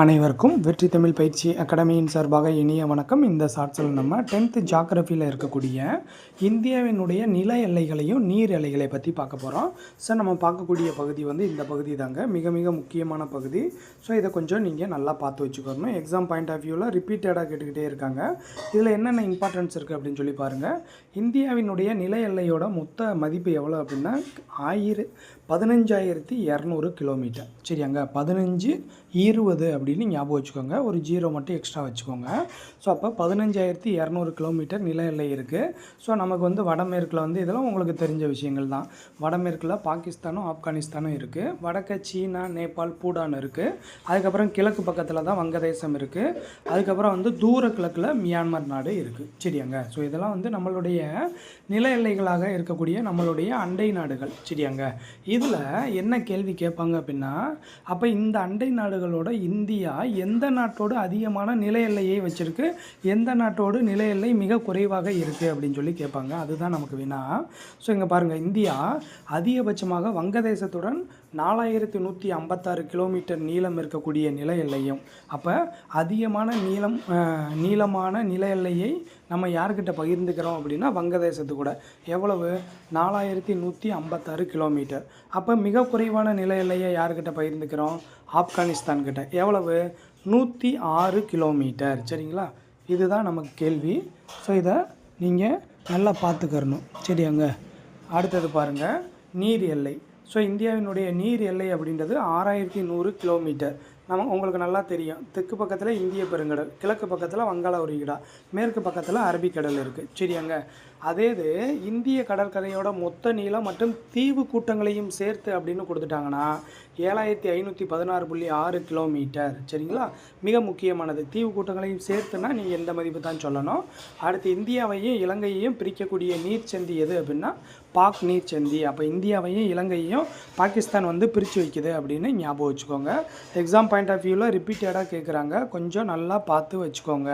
அனைவருக்கும் வெற்றி தமிழ் பயிற்சி அகாடமியின் சார்பாக இனிய வணக்கம். இந்த ஷார்ட்ஸில் நம்ம 10th ஜியோகிராஃபியில் இருக்கக்கூடிய இந்தியாவினுடைய நில எல்லைகளையும் நீர் எல்லைகளை பற்றி பார்க்க போகிறோம். ஸோ நம்ம பார்க்கக்கூடிய பகுதி வந்து இந்த பகுதி தாங்க, மிக மிக முக்கியமான பகுதி. ஸோ இதை கொஞ்சம் நீங்கள் நல்லா பார்த்து வச்சுக்கணும். எக்ஸாம் பாயிண்ட் ஆஃப் வியூவில் ரிப்பீட்டடாக கேட்டுக்கிட்டே இருக்காங்க. இதில் என்னென்ன இம்பார்ட்டன்ஸ் இருக்குது அப்படின்னு சொல்லி பாருங்கள். இந்தியாவினுடைய நில எல்லையோட மொத்த மதிப்பு எவ்வளோ அப்படின்னா 15,200 கிலோமீட்டர். சரியாங்க, 15,20 அப்படின்னு ஞாபகம் வச்சுக்கோங்க. ஒரு 0 மட்டும் எக்ஸ்ட்ரா வச்சுக்கோங்க. ஸோ அப்போ 15,200 கிலோமீட்டர் நில எல்லை இருக்குது. ஸோ நமக்கு வந்து வடமேற்கில் வந்து இதெல்லாம் உங்களுக்கு தெரிஞ்ச விஷயங்கள் தான். வடமேற்கில் பாகிஸ்தானும் ஆப்கானிஸ்தானும் இருக்குது. வடக்க சீனா, நேபாள், பூடான் இருக்குது. அதுக்கப்புறம் கிழக்கு பக்கத்தில் தான் வங்கதேசம் இருக்குது. அதுக்கப்புறம் வந்து தூர கிழக்கில் மியான்மர் நாடு இருக்குது. சரியாங்க, ஸோ இதெல்லாம் வந்து நம்மளுடைய நில எல்லைகளாக இருக்கக்கூடிய நம்மளுடைய அண்டை நாடுகள். சரியாங்க, இதில் என்ன கேள்வி கேட்பாங்க அப்படின்னா, அப்போ இந்த அண்டை நாடுகளோட இந்தியா எந்த நாட்டோடு அதிகமான நில எல்லையை வச்சுருக்கு, எந்த நாட்டோடு நில எல்லை மிக குறைவாக இருக்குது அப்படின்னு சொல்லி கேட்பாங்க. அதுதான் நமக்கு வினா. ஸோ இங்கே பாருங்கள், இந்தியா அதிகபட்சமாக வங்கதேசத்துடன் 4,156 கிலோமீட்டர் நீளம் இருக்கக்கூடிய நில எல்லையும், அப்போ அதிகமான நீளமான நில எல்லையை நம்ம யார்கிட்ட பகிர்ந்துக்கிறோம் அப்படின்னா வங்கதேசத்து கூட. எவ்வளவு? 4,156 கிலோமீட்டர். அப்போ மிக குறைவான நில எல்லையை யார்கிட்ட பகிர்ந்துக்கிறோம்? ஆப்கானிஸ்தான் கிட்ட. எவ்வளவு? 106 கிலோமீட்டர். சரிங்களா, இதுதான் நமக்கு கேள்வி. ஸோ இதை நீங்கள் நல்லா பார்த்துக்கறணும். சரியாங்க, அடுத்தது பாருங்கள், நீர் எல்லை. ஸோ இந்தியாவினுடைய நீர் எல்லை அப்படின்றது 6,100 கிலோமீட்டர். உங்களுக்கு நல்லா தெரியும். தெற்கு பக்கத்தில் இந்திய பெருங்கடல், கிழக்கு பக்கத்தில் வங்காள விரிகுடா, மேற்கு பக்கத்தில் அரபிக்கடல் இருக்குது. சரியாங்க, அதே இது இந்திய கடற்கரையோட மொத்த நீளம் மற்றும் தீவு கூட்டங்களையும் சேர்த்து அப்படின்னு கொடுத்துட்டாங்கன்னா 7,516.6 கிலோமீட்டர். சரிங்களா, மிக முக்கியமானது. தீவு கூட்டங்களையும் சேர்த்துனா நீங்கள் எந்த மதிப்பு தான் சொல்லணும். அடுத்து இந்தியாவையும் இலங்கையையும் பிரிக்கக்கூடிய நீர்ச்சந்தி எது அப்படின்னா பாக் நீர்ச்சந்தி. அப்போ இந்தியாவையும் இலங்கையையும் பாகிஸ்தான் வந்து பிரித்து வைக்குது அப்படின்னு ஞாபகம் வச்சுக்கோங்க. எக்ஸாம் பாயிண்ட் ஆஃப் வியூவில் ரிப்பீட்டடாக கேட்குறாங்க, கொஞ்சம் நல்லா பார்த்து வச்சுக்கோங்க.